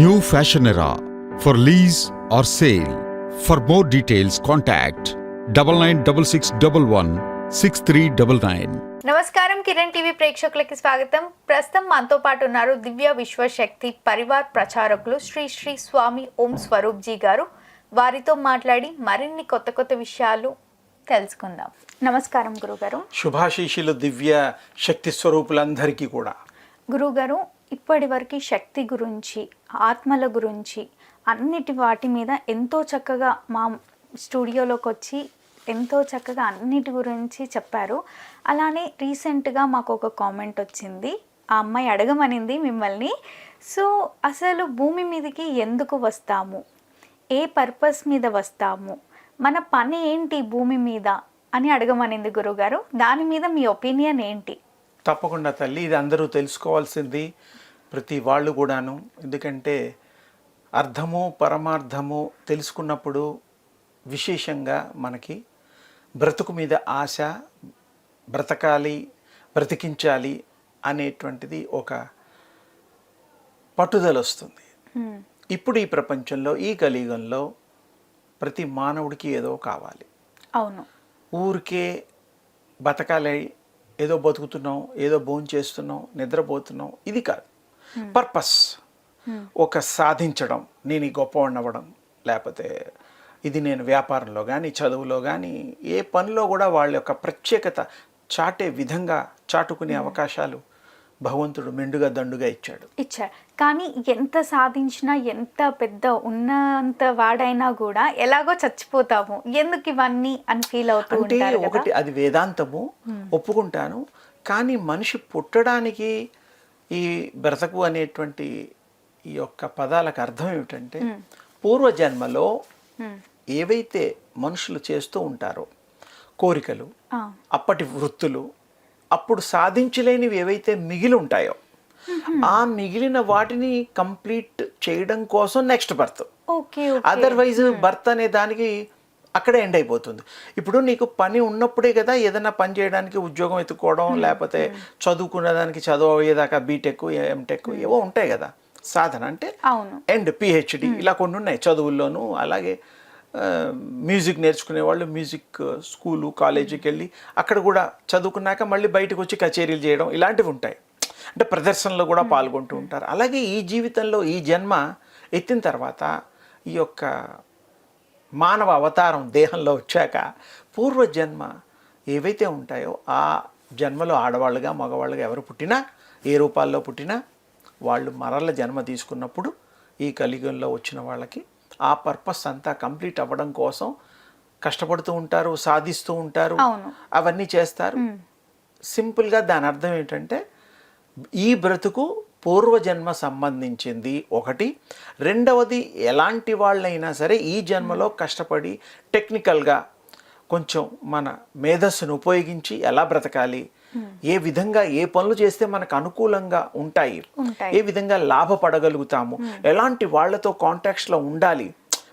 New fashion era for lease or sale. For more details, contact 9966116399. నమస్కారం, Kiran TV ప్రేక్షకులకి స్వాగతం. ప్రస్తుతం మనతో పాటు ఉన్నారు దివ్య విశ్వశక్తి పరివార్ ప్రచారకులు శ్రీ శ్రీ స్వామి ఓం స్వరూప్ జీ గారు. వారితో మాట్లాడి మరిన్ని కొత్త కొత్త విషయాలు తెలుసుకుందాం. నమస్కారం గురుగారు. శుభాశీషులు దివ్య శక్తి స్వరూపులందరికీ కూడా. గురుగారు, ఇప్పటి వరకు శక్తి గురించి, ఆత్మల గురించి, అన్నిటి వాటి మీద ఎంతో చక్కగా మా స్టూడియోలోకి వచ్చి ఎంతో చక్కగా అన్నిటి గురించి చెప్పారు. అలానే రీసెంట్గా మాకు ఒక కామెంట్ వచ్చింది, ఆ అమ్మాయి అడగమనింది మిమ్మల్ని. సో అసలు భూమి మీదకి ఎందుకు వస్తాము, ఏ పర్పస్ మీద వస్తాము, మన పని ఏంటి భూమి మీద అని అడగమనింది గురుగారు. దాని మీద మీ ఒపీనియన్ ఏంటి? తప్పకుండా తల్లి, ఇది అందరూ తెలుసుకోవాల్సింది, ప్రతి వాళ్ళు కూడాను. ఎందుకంటే అర్థము పరమార్థము తెలుసుకున్నప్పుడు విశేషంగా మనకి బ్రతుకు మీద ఆశ, బ్రతకాలి, బ్రతికించాలి అనేటువంటిది ఒక పట్టుదల వస్తుంది. ఇప్పుడు ఈ ప్రపంచంలో, ఈ కలియుగంలో ప్రతి మానవుడికి ఏదో కావాలి. అవును, ఊరికే బతకాలి, ఏదో బతుకుతున్నాం, ఏదో భోజనం చేస్తున్నాం, నిద్రపోతున్నాం, ఇది కాదు. పర్పస్ ఒక సాధించడం, నేను ఈ గొప్పవాడిని అవ్వడం, లేకపోతే ఇది నేను వ్యాపారంలో కానీ, చదువులో కానీ, ఏ పనిలో కూడా వాళ్ళ యొక్క ప్రత్యేకత చాటే విధంగా చాటుకునే అవకాశాలు భగవంతుడు మెండుగా దండుగా ఇచ్చాడు. కానీ ఎంత సాధించినా, ఎంత పెద్ద ఉన్నంత వాడైనా కూడా ఎలాగో చచ్చిపోతాము, ఎందుకు ఇవన్నీ అని ఫీల్ అవుతూ ఉంటారు. ఒకటి అది వేదాంతము, ఒప్పుకుంటాను. కానీ మనిషి పుట్టడానికి ఈ బ్రతకు అనేటువంటి ఈ యొక్క పదాలకు అర్థం ఏమిటంటే, పూర్వజన్మలో ఏవైతే మనుషులు చేస్తూ ఉంటారో కోరికలు, అప్పటి వృత్తులు, అప్పుడు సాధించలేనివి ఏవైతే మిగిలి ఉంటాయో ఆ మిగిలిన వాటిని కంప్లీట్ చేయడం కోసం నెక్స్ట్ బర్త్. అదర్వైజ్ బర్త్ అనే దానికి అక్కడే ఎండ్ అయిపోతుంది. ఇప్పుడు నీకు పని ఉన్నప్పుడే కదా ఏదైనా పని చేయడానికి ఉద్యోగం ఎత్తుకోవడం, లేకపోతే చదువుకునే దానికి చదువు అయ్యేదాకా బీటెక్, ఎంటెక్ ఏవో ఉంటాయి కదా. సాధన అంటే ఎండ్, పిహెచ్డి ఇలా కొన్ని ఉన్నాయి చదువుల్లోనూ. అలాగే మ్యూజిక్ నేర్చుకునే వాళ్ళు మ్యూజిక్ స్కూలు, కాలేజీకి వెళ్ళి అక్కడ కూడా చదువుకున్నాక మళ్ళీ బయటకు వచ్చి కచేరీలు చేయడం, ఇలాంటివి ఉంటాయి. అంటే ప్రదర్శనలో కూడా పాల్గొంటూ ఉంటారు. అలాగే ఈ జీవితంలో ఈ జన్మ ఎత్తిన తర్వాత ఈ యొక్క మానవ అవతారం దేహంలో వచ్చాక పూర్వజన్మ ఏవైతే ఉంటాయో ఆ జన్మలో ఆడవాళ్ళుగా మగవాళ్ళుగా ఎవరు పుట్టినా, ఏ రూపాల్లో పుట్టినా, వాళ్ళు మరల జన్మ తీసుకున్నప్పుడు ఈ కలియుగంలో వచ్చిన వాళ్ళకి ఆ పర్పస్ అంతా కంప్లీట్ అవ్వడం కోసం కష్టపడుతూ ఉంటారు, సాధిస్తూ ఉంటారు, అవన్నీ చేస్తారు. సింపుల్గా దాని అర్థం ఏంటంటే, ఈ బ్రతుకు పూర్వజన్మ సంబంధించింది ఒకటి. రెండవది, ఎలాంటి వాళ్ళైనా సరే ఈ జన్మలో కష్టపడి టెక్నికల్గా కొంచెం మన మేధస్సును ఉపయోగించి ఎలా బ్రతకాలి, ఏ విధంగా ఏ పనులు చేస్తే మనకు అనుకూలంగా ఉంటాయి, ఏ విధంగా లాభపడగలుగుతాము, ఎలాంటి వాళ్ళతో కాంటాక్ట్స్లో ఉండాలి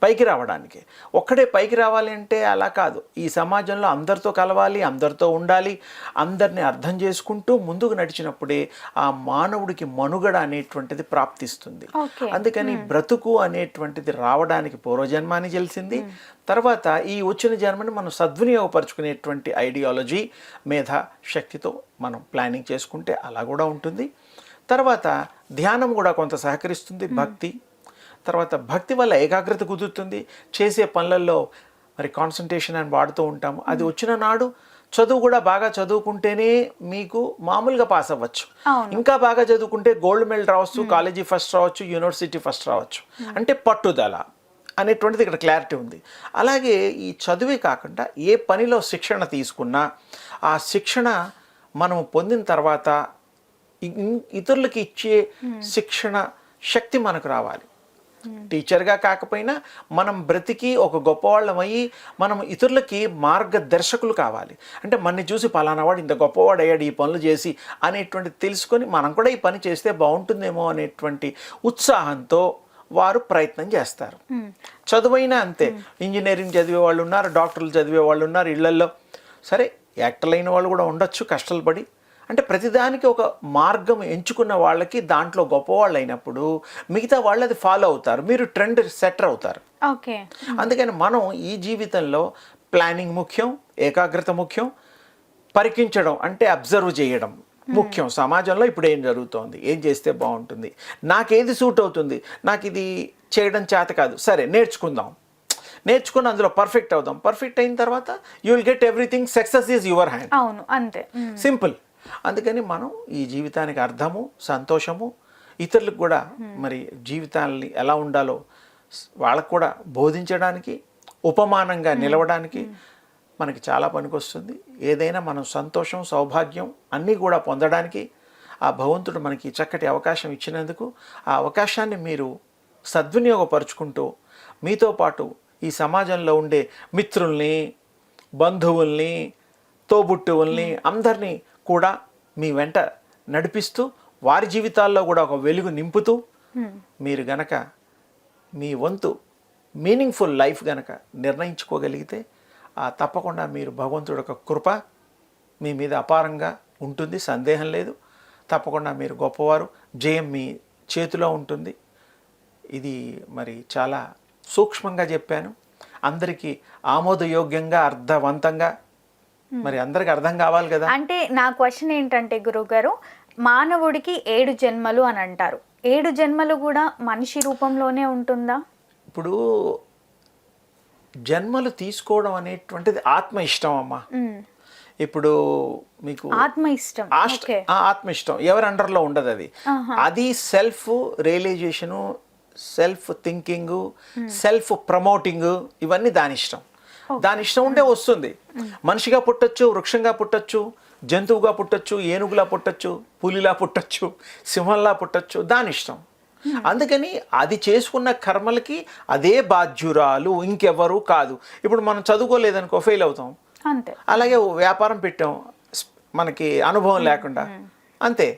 పైకి రావడానికి. ఒక్కడే పైకి రావాలి అంటే అలా కాదు. ఈ సమాజంలో అందరితో కలవాలి, అందరితో ఉండాలి, అందరిని అర్థం చేసుకుంటూ ముందుకు నడిచినప్పుడే ఆ మానవుడికి మనుగడ అనేటువంటిది ప్రాప్తిస్తుంది. అందుకని బ్రతుకు అనేటువంటిది రావడానికి పూర్వజన్మ అని తెలిసింది. తర్వాత ఈ వచ్చిన జన్మని మనం సద్వినియోగపరుచుకునేటువంటి ఐడియాలజీ, మేధా శక్తితో మనం ప్లానింగ్ చేసుకుంటే అలా కూడా ఉంటుంది. తర్వాత ధ్యానం కూడా కొంత సహకరిస్తుంది, భక్తి. తర్వాత భక్తి వల్ల ఏకాగ్రత కుదురుతుంది. చేసే పనులలో మరి కాన్సన్ట్రేషన్ అని వాడుతూ ఉంటాము. అది వచ్చిన నాడు చదువు కూడా బాగా చదువుకుంటేనే మీకు మామూలుగా పాస్ అవ్వచ్చు. ఇంకా బాగా చదువుకుంటే గోల్డ్ మెడల్ రావచ్చు, కాలేజీ ఫస్ట్ రావచ్చు, యూనివర్సిటీ ఫస్ట్ రావచ్చు. అంటే పట్టుదల అనేటువంటిది ఇక్కడ క్లారిటీ ఉంది. అలాగే ఈ చదువే కాకుండా ఏ పనిలో శిక్షణ తీసుకున్నా ఆ శిక్షణ మనం పొందిన తర్వాత ఇతరులకి ఇచ్చే శిక్షణ శక్తి మనకు రావాలి. టీచర్గా కాకపోయినా మనం బ్రతికి ఒక గొప్పవాళ్ళం అయ్యి మనం ఇతరులకి మార్గదర్శకులు కావాలి. అంటే మనని చూసి పలానావాడు ఇంత గొప్పవాడు అయ్యాడు ఈ పనులు చేసి అనేటువంటి తెలుసుకొని మనం కూడా ఈ పని చేస్తే బాగుంటుందేమో అనేటువంటి ఉత్సాహంతో వారు ప్రయత్నం చేస్తారు. చదువైనా అంతే. ఇంజనీరింగ్ చదివే వాళ్ళు ఉన్నారు, డాక్టర్లు చదివే వాళ్ళు ఉన్నారు ఇళ్లల్లో. సరే, యాక్టర్లు అయిన వాళ్ళు కూడా ఉండొచ్చు కష్టాలు పడి. అంటే ప్రతిదానికి ఒక మార్గం ఎంచుకున్న వాళ్ళకి దాంట్లో గొప్పవాళ్ళు అయినప్పుడు మిగతా వాళ్ళు అది ఫాలో అవుతారు, మీరు ట్రెండ్ సెటర్ అవుతారు. ఓకే. అందుకని మనం ఈ జీవితంలో ప్లానింగ్ ముఖ్యం, ఏకాగ్రత ముఖ్యం, పరికించడం అంటే అబ్జర్వ్ చేయడం ముఖ్యం. సమాజంలో ఇప్పుడు ఏం జరుగుతోంది, ఏం చేస్తే బాగుంటుంది, నాకేది సూట్ అవుతుంది, నాకు ఇది చేయడం చేత కాదు, సరే నేర్చుకుందాం, నేర్చుకుని అందులో పర్ఫెక్ట్ అవుదాం. పర్ఫెక్ట్ అయిన తర్వాత you will get everything, success is your hand. అవును, అంతే. సింపుల్. అందుకని మనం ఈ జీవితానికి అర్థము, సంతోషము, ఇతరులకు కూడా మరి జీవితాన్ని ఎలా ఉండాలో వాళ్ళకు కూడా బోధించడానికి, ఉపమానంగా నిలవడానికి మనకి చాలా పనికొస్తుంది. ఏదైనా మనం సంతోషం, సౌభాగ్యం అన్నీ కూడా పొందడానికి ఆ భగవంతుడు మనకి చక్కటి అవకాశం ఇచ్చినందుకు ఆ అవకాశాన్ని మీరు సద్వినియోగపరుచుకుంటూ మీతో పాటు ఈ సమాజంలో ఉండే మిత్రుల్ని, బంధువుల్ని, తోబుట్టువుల్ని అందరినీ కూడా మీ వెంట నడిపిస్తూ వారి జీవితాల్లో కూడా ఒక వెలుగు నింపుతూ మీరు గనక మీ వంతు మీనింగ్ఫుల్ లైఫ్ గనక నిర్ణయించుకోగలిగితే తప్పకుండా మీరు భగవంతుడి యొక్క కృప మీ మీద అపారంగా ఉంటుంది, సందేహం లేదు. తప్పకుండా మీరు గొప్పవారు, జయం మీ చేతిలో ఉంటుంది. ఇది మరి చాలా సూక్ష్మంగా చెప్పాను, అందరికీ ఆమోదయోగ్యంగా, అర్థవంతంగా, మరి అందరికి అర్థం కావాలి కదా. అంటే నా క్వశ్చన్ ఏంటంటే గురువుగారు, మానవుడికి 7 జన్మలు అని అంటారు. 7 జన్మలు కూడా మనిషి రూపంలోనే ఉంటుందా? ఇప్పుడు జన్మలు తీసుకోవడం అనేటువంటిది ఆత్మ ఇష్టం అమ్మా. ఇప్పుడు మీకు ఆత్మ ఇష్టం, ఆత్మ ఇష్టం ఎవరి అండర్లో ఉండదు. అది self realisation, self thinking, self promoting, ఇవన్నీ దాని ఇష్టం. దాని ఇష్టం ఉంటే వస్తుంది. మనిషిగా పుట్టచ్చు, వృక్షంగా పుట్టచ్చు, జంతువుగా పుట్టచ్చు, ఏనుగులా పుట్టచ్చు, పులిలా పుట్టచ్చు, సింహంలా పుట్టచ్చు, దాని ఇష్టం. అందుకని అది చేసుకున్న కర్మలకి అదే బాధ్యురాలు, ఇంకెవరు కాదు. ఇప్పుడు మనం చదువుకోలేదనుకో ఫెయిల్ అవుతాం, అంతే. అలాగే వ్యాపారం పెట్టాం మనకి అనుభవం లేకుండా, అంతే.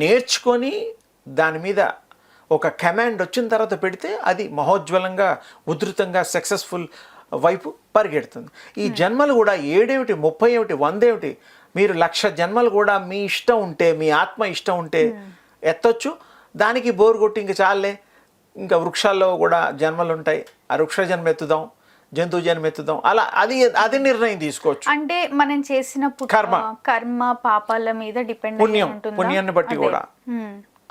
నేర్చుకొని దాని మీద ఒక కమాండ్ వచ్చిన తర్వాత పెడితే అది మహోజ్వలంగా, ఉధృతంగా, సక్సెస్ఫుల్ వైపు పరిగెడుతుంది. ఈ జన్మలు కూడా 7 ఏమిటి, 30 ఏమిటి, 100 ఏమిటి, మీరు 1,00,000 జన్మలు కూడా మీ ఇష్టం ఉంటే, మీ ఆత్మ ఇష్టం ఉంటే ఎత్తొచ్చు. దానికి బోరు కొట్టి ఇంక చాలే, ఇంకా వృక్షాల్లో కూడా జన్మలు ఉంటాయి, ఆ వృక్ష జన్మ ఎత్తుదాం, జంతువు జన్మ ఎత్తుదాం, అలా అది నిర్ణయం తీసుకోవచ్చు. అంటే మనం చేసిన కర్మ పాపాల మీద డిపెండ్, పుణ్యాన్ని బట్టి కూడా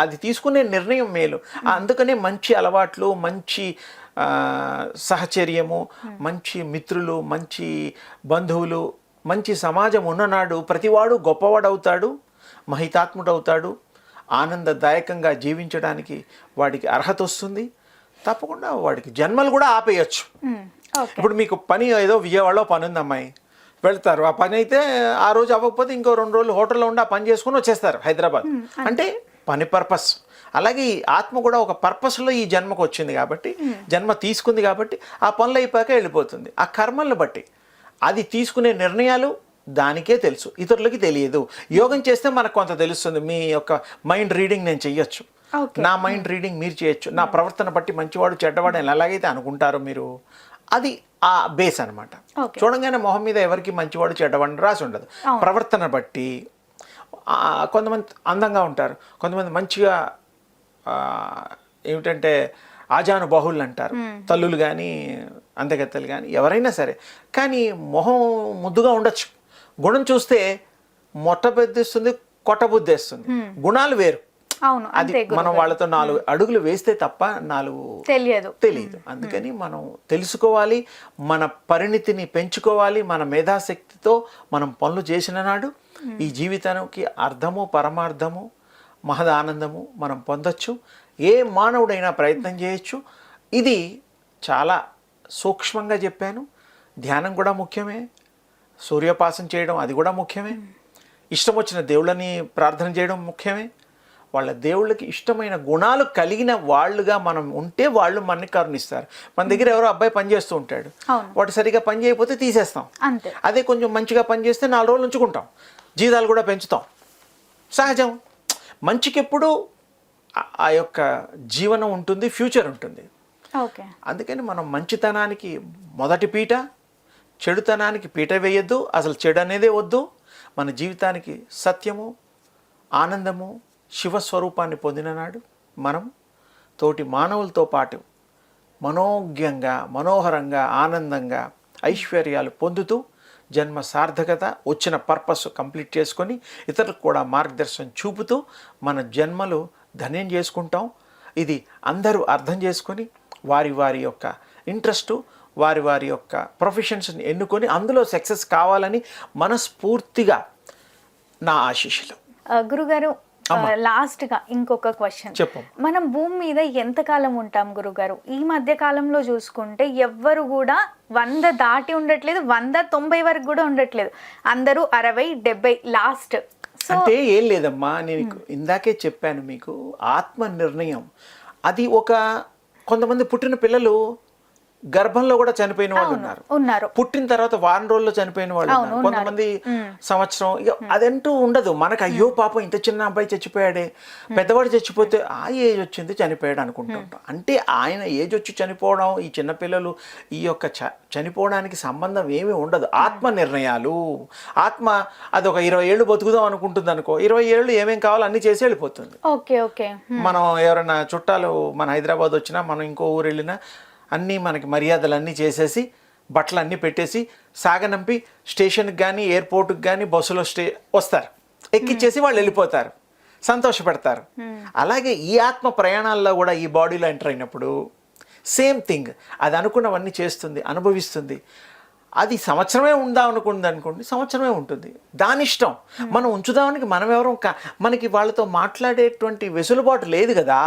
అది తీసుకునే నిర్ణయం మేలు. అందుకనే మంచి అలవాట్లు, మంచి సహచర్యము, మంచి మిత్రులు, మంచి బంధువులు, మంచి సమాజం ఉన్ననాడు ప్రతివాడు గొప్పవాడవుతాడు, మహితాత్ముడవుతాడు, ఆనందదాయకంగా జీవించడానికి వాడికి అర్హత వస్తుంది. తప్పకుండా వాడికి జన్మలు కూడా ఆపేయచ్చు. ఇప్పుడు మీకు పని ఏదో విజయవాడలో పని ఉంది అమ్మాయి, వెళ్తారు. ఆ పని అయితే ఆ రోజు అవ్వకపోతే ఇంకో 2 రోజులు హోటల్లో ఉండి ఆ పని చేసుకుని వచ్చేస్తారు హైదరాబాద్. అంటే పని పర్పస్. అలాగే ఈ ఆత్మ కూడా ఒక పర్పస్లో ఈ జన్మకు వచ్చింది కాబట్టి, జన్మ తీసుకుంది కాబట్టి ఆ పనులు అయిపోయాక వెళ్ళిపోతుంది. ఆ కర్మలను బట్టి అది తీసుకునే నిర్ణయాలు దానికే తెలుసు, ఇతరులకి తెలియదు. యోగం చేస్తే మనకు కొంత తెలుస్తుంది. మీ యొక్క మైండ్ రీడింగ్ నేను చెయ్యొచ్చు, నా మైండ్ రీడింగ్ మీరు చేయొచ్చు. నా ప్రవర్తన బట్టి మంచివాడు చెడ్డవాడు అని ఎలాగైతే అనుకుంటారో మీరు, అది ఆ బేస్ అనమాట. చూడంగానే మొహం మీద ఎవరికి మంచివాడు చెడ్డవాడు రాసి ఉండదు. ప్రవర్తన బట్టి కొంతమంది అందంగా ఉంటారు, కొంతమంది మంచిగా ఏమిటంటే ఆజానుబాహుళ్ళు అంటారు, తల్లులు కానీ అందగత్తెలు కానీ ఎవరైనా సరే. కానీ మొహం ముద్దుగా ఉండొచ్చు, గుణం చూస్తే మొట్టబెద్దిస్తుంది, కొట్టబుద్దేస్తుంది. గుణాలు వేరు. అది మనం వాళ్ళతో 4 అడుగులు వేస్తే తప్ప 4 తెలియదు. అందుకని మనం తెలుసుకోవాలి, మన పరిణితిని పెంచుకోవాలి. మన మేధాశక్తితో మనం పనులు చేసిన నాడు ఈ జీవితానికి అర్థము, పరమార్థము, మహదానందము మనం పొందొచ్చు. ఏ మానవుడైనా ప్రయత్నం చేయొచ్చు. ఇది చాలా సూక్ష్మంగా చెప్పాను. ధ్యానం కూడా ముఖ్యమే, సూర్యోపాసన చేయడం అది కూడా ముఖ్యమే, ఇష్టం వచ్చిన దేవుళ్ళని ప్రార్థన చేయడం ముఖ్యమే. వాళ్ళ దేవుళ్ళకి ఇష్టమైన గుణాలు కలిగిన వాళ్ళుగా మనం ఉంటే వాళ్ళు మనని కరుణిస్తారు. మన దగ్గర ఎవరో అబ్బాయి పని చేస్తూ ఉంటాడు, వాడు సరిగా పని చేయకపోతే తీసేస్తాం. అదే కొంచెం మంచిగా పని చేస్తే 4 రోజులు ఉంచుకుంటాం, జీతాలు కూడా పెంచుతాం. సహజం. మంచికి ఎప్పుడు ఆ యొక్క జీవనం ఉంటుంది, ఫ్యూచర్ ఉంటుంది. అందుకని మనం మంచితనానికి మొదటి పీట, చెడుతనానికి పీట వేయొద్దు. అసలు చెడు అనేదే వద్దు. మన జీవితానికి సత్యము, ఆనందము శివస్వరూపాన్ని పొందిననాడు మనం తోటి మానవులతో పాటు మనోజ్ఞంగా మనోహరంగా ఆనందంగా ఐశ్వర్యాలు పొందుతూ జన్మ సార్థకత వచ్చిన పర్పస్ కంప్లీట్ చేసుకొని ఇతరులకు కూడా మార్గదర్శనం చూపుతూ మన జన్మలు ధన్యం చేసుకుంటాం. ఇది అందరూ అర్థం చేసుకొని వారి వారి యొక్క ఇంట్రెస్టు వారి వారి యొక్క ప్రొఫెషన్స్ని ఎన్నుకొని అందులో సక్సెస్ కావాలని మనస్ఫూర్తిగా నా ఆశీస్సులు. గురుగారు, లాస్ట్గా ఇంకొక క్వశ్చన్. చెప్పు. మనం భూమి మీద ఎంతకాలం ఉంటాం గురుగారు? ఈ మధ్య కాలంలో చూసుకుంటే ఎవ్వరు కూడా 100 దాటి ఉండట్లేదు, 190 వరకు కూడా ఉండట్లేదు. అందరూ 60, 70 లాస్ట్. అంటే ఏం లేదమ్మా, నేను ఇందాకే చెప్పాను మీకు, ఆత్మ నిర్ణయం అది. కొంతమంది పుట్టిన పిల్లలు గర్భంలో కూడా చనిపోయిన వాళ్ళు ఉన్నారు, పుట్టిన తర్వాత వారం రోజుల్లో చనిపోయిన వాళ్ళు ఉన్నారు, కొంతమంది సంవత్సరం. ఇక అదంటూ ఉండదు మనకు. అయ్యో పాపం ఇంత చిన్న అబ్బాయి చచ్చిపోయాడే, పెద్దవాడు చచ్చిపోతే ఆ ఏజ్ వచ్చింది చనిపోయాడు అనుకుంటుంటాం. అంటే ఆయన ఏజ్ వచ్చి చనిపోవడం, ఈ చిన్నపిల్లలు ఈ యొక్క చనిపోవడానికి సంబంధం ఏమీ ఉండదు. ఆత్మ నిర్ణయాలు. ఆత్మ అది ఒక 20 ఏళ్ళు బతుకుదాం అనుకుంటుంది అనుకో, 20 ఏళ్ళు ఏమేం కావాలో అన్ని చేసి వెళ్ళిపోతుంది. మనం ఎవరైనా చుట్టాలు మన హైదరాబాద్ వచ్చినా, మనం ఇంకో ఊరు వెళ్ళినా అన్నీ మనకి మర్యాదలన్నీ చేసేసి బట్టలు అన్నీ పెట్టేసి సాగనంపి స్టేషన్కి కానీ ఎయిర్పోర్ట్కి కానీ బస్సులో వస్తారు, ఎక్కిచ్చేసి వాళ్ళు వెళ్ళిపోతారు, సంతోషపడతారు. అలాగే ఈ ఆత్మ ప్రయాణాల్లో కూడా ఈ బాడీలో ఎంటర్ అయినప్పుడు సేమ్ థింగ్. అది అనుకున్నవన్నీ చేస్తుంది, అనుభవిస్తుంది. అది సంవత్సరమే ఉందాం అనుకోండి, సంవత్సరమే ఉంటుంది. దాని ఇష్టం. మనం ఉంచుదానికి మనం ఎవరో మనకి వాళ్ళతో మాట్లాడేటువంటి వెసులుబాటు లేదు కదా.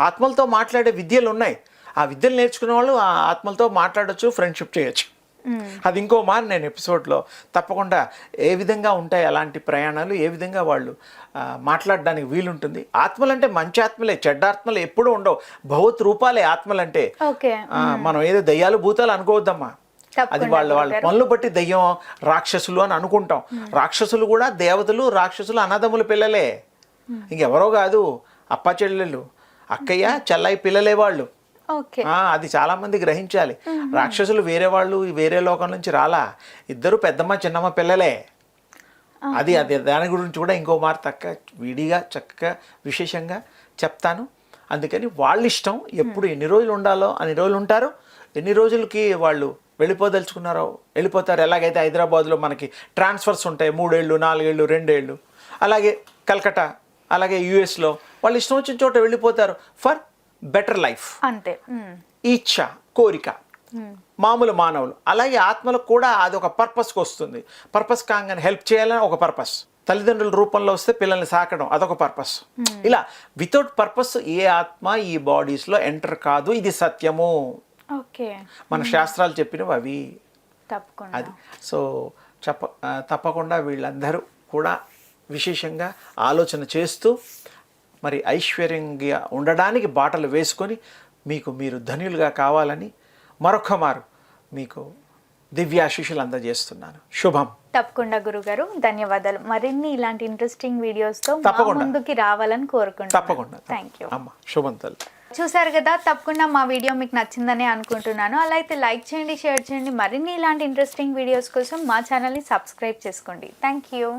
ఆత్మలతో మాట్లాడే విద్యలు ఉన్నాయి. ఆ విద్యలు నేర్చుకునే వాళ్ళు ఆ ఆత్మలతో మాట్లాడచ్చు, ఫ్రెండ్షిప్ చేయొచ్చు. అది ఇంకో మారు నేను ఎపిసోడ్లో తప్పకుండా ఏ విధంగా ఉంటాయి అలాంటి ప్రయాణాలు, ఏ విధంగా వాళ్ళు మాట్లాడడానికి వీలుంటుంది. ఆత్మలంటే మంచి ఆత్మలే, చెడ్డ ఆత్మలు ఎప్పుడూ ఉండవు. భగవత్ రూపాలే ఆత్మలంటే. మనం ఏదో దయ్యాలు భూతాలు అనుకోవద్దమ్మా. అది వాళ్ళ పనులు బట్టి దయ్యం రాక్షసులు అని అనుకుంటాం. రాక్షసులు కూడా దేవతలు, రాక్షసులు అన్నదమ్ముల పిల్లలే, ఇంకెవరో కాదు. అప్ప చెల్లెళ్ళు, అక్కయ్య చెల్లయ్య పిల్లలే వాళ్ళు. అది చాలా మంది గ్రహించాలి. రాక్షసులు వేరే వాళ్ళు, వేరే లోకం నుంచి రాలా, ఇద్దరు పెద్దమ్మ చిన్నమ్మ పిల్లలే. అది దాని గురించి కూడా ఇంకో మాట విడిగా చక్కగా విశేషంగా చెప్తాను. అందుకని వాళ్ళ ఇష్టం. ఎప్పుడు ఎన్ని రోజులు ఉండాలో అన్ని రోజులు ఉంటారు, ఎన్ని రోజులకి వాళ్ళు వెళ్ళిపోదలుచుకున్నారో వెళ్ళిపోతారు. ఎలాగైతే హైదరాబాద్లో మనకి ట్రాన్స్ఫర్స్ ఉంటాయి, 3 ఏళ్ళు 4 ఏళ్ళు 2 ఏళ్ళు, అలాగే కల్కటా, అలాగే యుఎస్లో వాళ్ళు ఇష్టం వచ్చిన చోట వెళ్ళిపోతారు ఫర్ బెటర్ లైఫ్. అంతే. ఇచ్చ, కోరిక మామూలు మానవులు. అలాగే ఆత్మలకు కూడా అది ఒక పర్పస్కి వస్తుంది. పర్పస్ కాగానే హెల్ప్ చేయాలని ఒక పర్పస్, తల్లిదండ్రుల రూపంలో వస్తే పిల్లల్ని సాకడం అదొక పర్పస్. ఇలా వితౌట్ పర్పస్ ఏ ఆత్మ ఈ బాడీస్లో ఎంటర్ కాదు. ఇది సత్యము. మన శాస్త్రాలు చెప్పినవి అవి. అది సో తప్పకుండా వీళ్ళందరూ కూడా విశేషంగా ఆలోచన చేస్తూ మరి ఐశ్వర్యంగా ఉండడానికి బాటలు వేసుకొని మీరు ధన్యులుగా కావాలని మరొక మారు మీకు దివ్యాశీస్సులు అందజేస్తున్నాను. శుభం. తప్పకుండా గురుగారు, ధన్యవాదాలు. మరిన్ని ఇలాంటి ఇంట్రెస్టింగ్ వీడియోస్తో ముందుకి రావాలని కోరుకుంటున్నాను. తప్పకుండా. థ్యాంక్ యూ అమ్మ. శుభం తల్లి. చూసారు కదా, తప్పకుండా మా వీడియో మీకు నచ్చిందని అనుకుంటున్నాను. అలా అయితే లైక్ చేయండి, షేర్ చేయండి. మరిన్ని ఇలాంటి ఇంట్రెస్టింగ్ వీడియోస్ కోసం మా ఛానల్ని సబ్స్క్రైబ్ చేసుకోండి. Thank you.